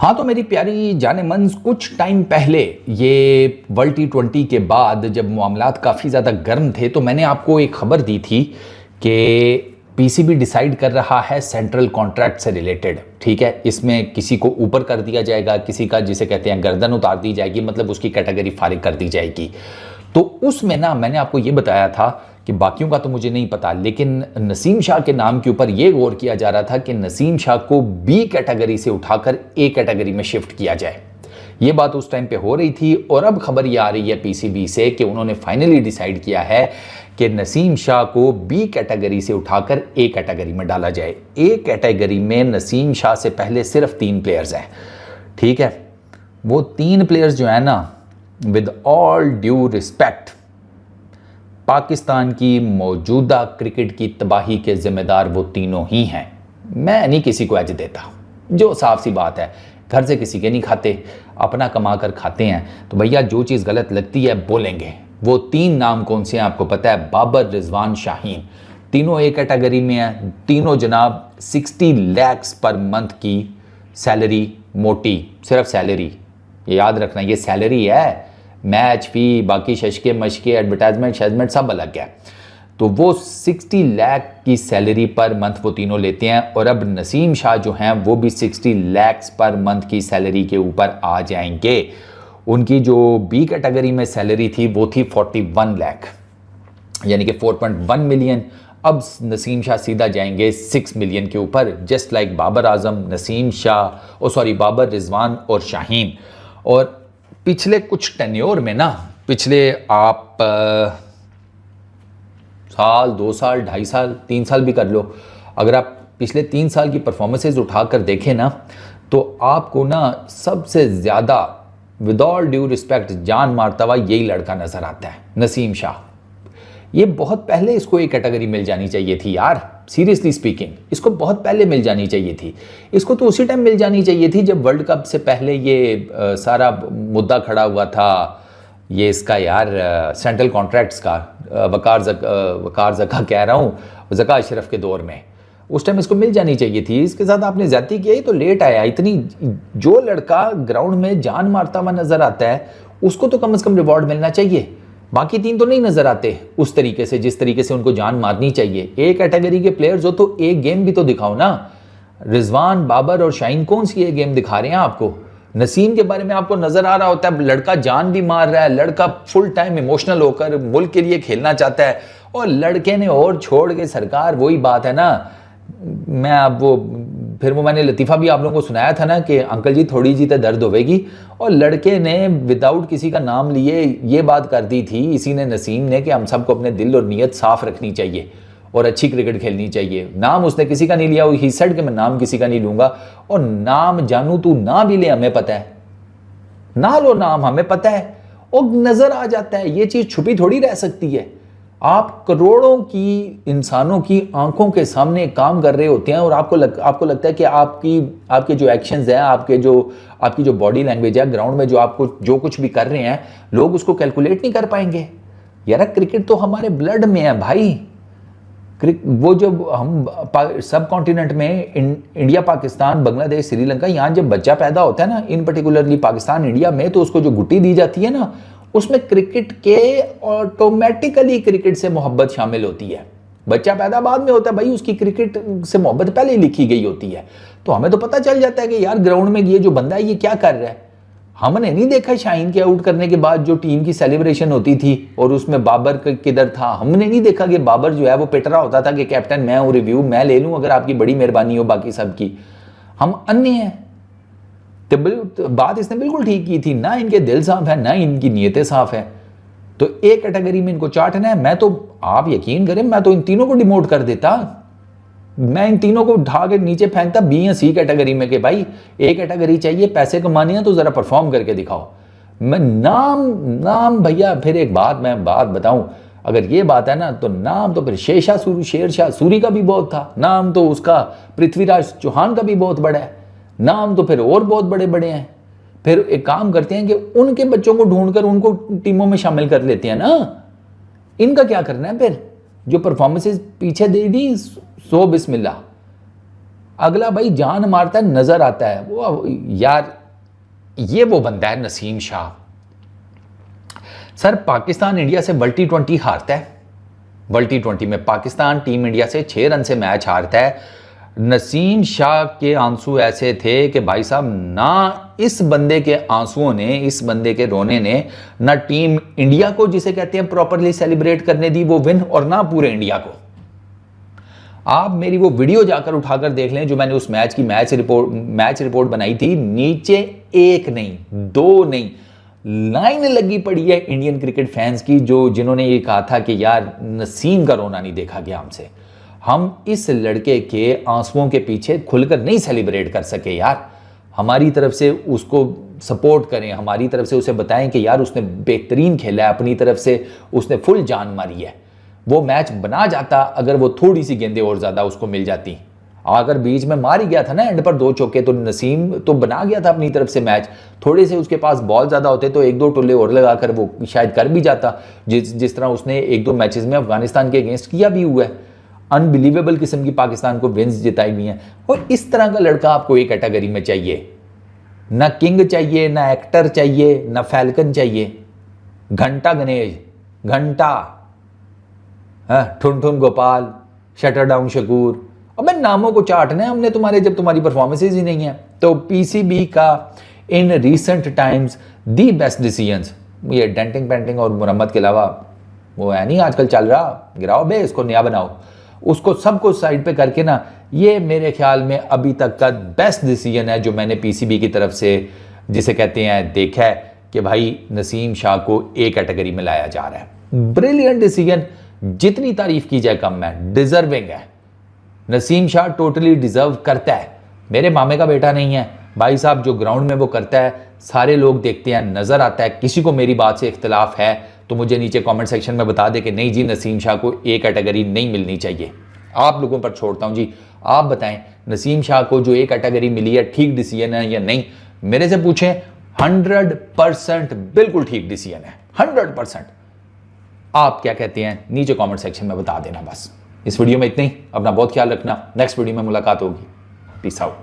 हाँ तो मेरी प्यारी जाने मन, कुछ टाइम पहले ये वर्ल्ड T20 के बाद जब मामलात काफ़ी ज़्यादा गर्म थे तो मैंने आपको एक खबर दी थी कि पीसीबी डिसाइड कर रहा है सेंट्रल कॉन्ट्रैक्ट से रिलेटेड। ठीक है, इसमें किसी को ऊपर कर दिया जाएगा, किसी का जिसे कहते हैं गर्दन उतार दी जाएगी, मतलब उसकी कैटेगरी फारिग कर दी जाएगी। तो उसमें ना मैंने आपको ये बताया था कि बाकियों का तो मुझे नहीं पता, लेकिन नसीम शाह के नाम के ऊपर ये गौर किया जा रहा था कि नसीम शाह को बी कैटेगरी से उठाकर ए कैटेगरी में शिफ्ट किया जाए। ये बात उस टाइम पे हो रही थी और अब खबर ये आ रही है पीसीबी से कि उन्होंने फाइनली डिसाइड किया है कि नसीम शाह को बी कैटेगरी से उठाकर ए कैटेगरी में डाला जाए। ए कैटेगरी में नसीम शाह से पहले सिर्फ 3 प्लेयर्स हैं। ठीक है, वो 3 प्लेयर्स जो है ना, with all due respect, Pakistan की मौजूदा क्रिकेट की तबाही के जिम्मेदार वो तीनों ही हैं। मैं नहीं किसी को एज देता, जो साफ सी बात है, घर से किसी के नहीं खाते, अपना कमा कर खाते हैं। तो भैया जो चीज़ गलत लगती है बोलेंगे। वो 3 नाम कौन से हैं आपको पता है? बाबर, रिजवान, शाहीन। तीनों एक कैटेगरी में हैं। तीनों जनाब 60 लाख पर मंथ की सैलरी, मोटी सिर्फ सैलरी, ये याद रखना, ये सैलरी है। मैच फी, बाकी शशके मशके, एडवर्टाइजमेंट शेजमेंट सब अलग है। तो वो 60 लाख की सैलरी पर मंथ वो तीनों लेते हैं। और अब नसीम शाह जो हैं वो भी 60 लाख पर मंथ की सैलरी के ऊपर आ जाएंगे। उनकी जो बी कैटेगरी में सैलरी थी वो थी 41 लाख, यानी कि 4.1 मिलियन। अब नसीम शाह सीधा जाएंगे 6 मिलियन के ऊपर, जस्ट लाइक बाबर आजम, नसीम शाह, बाबर, रिजवान और शाहीन। और पिछले कुछ टेन्योर में ना, पिछले आप साल, 2 साल, 2.5 साल, 3 साल भी कर लो, अगर आप पिछले 3 साल की परफॉर्मेंसेज उठाकर देखें ना, तो आपको ना सबसे ज़्यादा विद ऑल ड्यू रिस्पेक्ट जान मारता हुआ यही लड़का नज़र आता है, नसीम शाह। ये बहुत पहले इसको एक कैटेगरी मिल जानी चाहिए थी यार, सीरियसली स्पीकिंग, इसको बहुत पहले मिल जानी चाहिए थी। इसको तो उसी टाइम मिल जानी चाहिए थी जब वर्ल्ड कप से पहले ये सारा मुद्दा खड़ा हुआ था, ये इसका यार सेंट्रल कॉन्ट्रैक्ट्स का, वकार ज़का कह रहा हूँ, ज़का अशरफ के दौर में। उस टाइम इसको मिल जानी चाहिए थी। इसके साथ आपने ज़्यादती किया ही तो लेट आया। इतनी, जो लड़का ग्राउंड में जान मारता हुआ नज़र आता है उसको तो कम से कम रिवॉर्ड मिलना चाहिए। बाकी 3 तो नहीं नज़र आते उस तरीके से, जिस तरीके से उनको जान मारनी चाहिए। एक कैटेगरी के प्लेयर्स हो तो एक गेम भी तो दिखाओ ना। रिजवान, बाबर और शाहीन कौन सी ये गेम दिखा रहे हैं आपको? नसीम के बारे में आपको नजर आ रहा होता है लड़का जान भी मार रहा है, लड़का फुल टाइम इमोशनल होकर मुल्क के लिए खेलना चाहता है, और लड़के ने और छोड़ के, सरकार वही बात है ना, मैं अब वो मैंने लतीफ़ा भी आप लोगों को सुनाया था ना कि अंकल जी थोड़ी जी तो दर्द होवेगी, और लड़के ने विदाउट किसी का नाम लिए ये बात कर दी थी, इसी ने, नसीम ने, कि हम सबको अपने दिल और नीयत साफ रखनी चाहिए और अच्छी क्रिकेट खेलनी चाहिए। नाम उसने किसी का नहीं लिया, ही सेड कि मैं नाम किसी का नहीं लूंगा। और नाम जानू तू ना भी ले, हमें पता है, ना लो नाम, हमें पता है, और नजर आ जाता है। ये चीज छुपी थोड़ी रह सकती है। आप करोड़ों की इंसानों की आंखों के सामने काम कर रहे होते हैं और आपको लगता है कि आपके जो एक्शंस हैं, आपकी जो बॉडी लैंग्वेज है ग्राउंड में, जो आपको जो कुछ भी कर रहे हैं, लोग उसको कैलकुलेट नहीं कर पाएंगे। यार क्रिकेट तो हमारे ब्लड में है भाई। वो जब हम सब कॉन्टिनेंट में इंडिया, पाकिस्तान, बांग्लादेश, श्रीलंका, यहाँ जब बच्चा पैदा होता है ना, इन पर्टिकुलरली पाकिस्तान, इंडिया में, तो उसको जो गुट्टी दी जाती है ना, उसमें क्रिकेट के ऑटोमेटिकली क्रिकेट से मोहब्बत शामिल होती है। बच्चा पैदा बाद में होता है भाई, उसकी क्रिकेट से मोहब्बत पहले ही लिखी गई होती है। तो हमें तो पता चल जाता है कि यार ग्राउंड में ये जो बंदा है ये क्या कर रहा है। हमने नहीं देखा शाहीन के आउट करने के बाद जो टीम की सेलिब्रेशन होती थी और उसमें बाबर किधर था। हमने नहीं देखा कि बाबर जो है वो पिट रहा होता था कि कैप्टन मैं हूं, रिव्यू मैं ले लूं अगर आपकी बड़ी मेहरबानी हो बाकी सबकी। हम अन्य हैं। तो बात इसने बिल्कुल ठीक की थी, ना इनके दिल साफ है ना इनकी नीयतें साफ है। तो एक कैटेगरी में इनको चाटना है। मैं तो, आप यकीन करें, मैं तो इन तीनों को डिमोट कर देता। मैं इन तीनों को उठा के नीचे फेंकता बी या सी कैटेगरी में, कि भाई एक कैटेगरी चाहिए, पैसे कमाने हैं तो जरा परफॉर्म करके दिखाओ। मैं नाम भैया, फिर एक मैं बात बताऊं, अगर ये बात है ना, तो नाम तो फिर शेरशाह सूरी का भी बहुत था, नाम तो उसका पृथ्वीराज चौहान का भी बहुत बड़ा है, नाम तो फिर और बहुत बड़े बड़े हैं। फिर एक काम करते हैं कि उनके बच्चों को ढूंढकर उनको टीमों में शामिल कर लेते हैं ना। इनका क्या करना है फिर? जो परफॉर्मेंसेज पीछे दे दी, सो बिस्मिल्लाह। अगला भाई जान मारता है, नजर आता है वो यार, ये वो बंदा है नसीम शाह। सर पाकिस्तान इंडिया से वर्ल्ड टी20 हारता है, वर्ल्ड टी20 में पाकिस्तान टीम इंडिया से 6 रन से मैच हारता है। नसीम शाह के आंसू ऐसे थे कि भाई साहब, ना इस बंदे के आंसुओं ने, इस बंदे के रोने ने ना टीम इंडिया को, जिसे कहते हैं, प्रॉपरली सेलिब्रेट करने दी वो विन, और ना पूरे इंडिया को। आप मेरी वो वीडियो जाकर उठाकर देख लें जो मैंने उस मैच की मैच रिपोर्ट बनाई थी। नीचे एक नहीं, दो नहीं, लाइन लगी पड़ी है इंडियन क्रिकेट फैंस की, जो जिन्होंने ये कहा था कि यार नसीम का रोना नहीं देखा गया हमसे, हम इस लड़के के आंसुओं के पीछे खुलकर नहीं सेलिब्रेट कर सके यार। हमारी तरफ से उसको सपोर्ट करें, हमारी तरफ से उसे बताएं कि यार उसने बेहतरीन खेला है, अपनी तरफ से उसने फुल जान मारी है। वो मैच बना जाता अगर वो थोड़ी सी गेंदें और ज़्यादा उसको मिल जाती। अगर बीच में मार ही गया था ना एंड पर 2 चौके, तो नसीम तो बना गया था अपनी तरफ से मैच। थोड़े से उसके पास बॉल ज़्यादा होते तो 1-2 टुल्ले और लगाकर वो शायद कर भी जाता, जिस तरह उसने 1-2 मैचेस में अफगानिस्तान के अगेंस्ट किया भी हुआ है। अनबिलीवेबल किस्म की पाकिस्तान को विन्स जिताई हुई हैं। और इस तरह का लड़का आपको एक कैटेगरी में चाहिए, ना किंग चाहिए, ना एक्टर चाहिए, ना फैल्कन चाहिए। घंटा गणेश, घंटा, ठुन ठुन गोपाल, शटर डाउन शकूर, अब मैं नामों को चाटना है हमने तुम्हारे, जब तुम्हारी परफॉर्मेंसेज ही नहीं है। तो पीसीबी का in recent times the best decisions, ये डेंटिंग पेंटिंग और मुरम्मत के अलावा वो है नहीं आजकल चल रहा, गिराओ बे इसको, नया बनाओ, उसको सबको साइड पे करके ना, ये मेरे ख्याल में अभी तक का बेस्ट डिसीजन है जो मैंने पीसीबी की तरफ से, जिसे कहते हैं, देखा है कि भाई नसीम शाह को एक कैटेगरी में लाया जा रहा है। ब्रिलियंट डिसीजन, जितनी तारीफ की जाए कम है, डिजर्विंग है। नसीम शाह टोटली डिजर्व करता है, मेरे मामे का बेटा नहीं है भाई साहब। जो ग्राउंड में वो करता है सारे लोग देखते हैं, नजर आता है। किसी को मेरी बात से इख्तिलाफ है तो मुझे नीचे कमेंट सेक्शन में बता दे कि नहीं जी नसीम शाह को ए कैटेगरी नहीं मिलनी चाहिए। आप लोगों पर छोड़ता हूं जी, आप बताएं नसीम शाह को जो ए कैटेगरी मिली है ठीक डिसीजन है या नहीं। मेरे से पूछें, 100% बिल्कुल ठीक डिसीजन है, 100%। आप क्या कहते हैं नीचे कमेंट सेक्शन में बता देना। बस इस वीडियो में इतना ही, अपना बहुत ख्याल रखना, नेक्स्ट वीडियो में मुलाकात होगी, पीस आउट।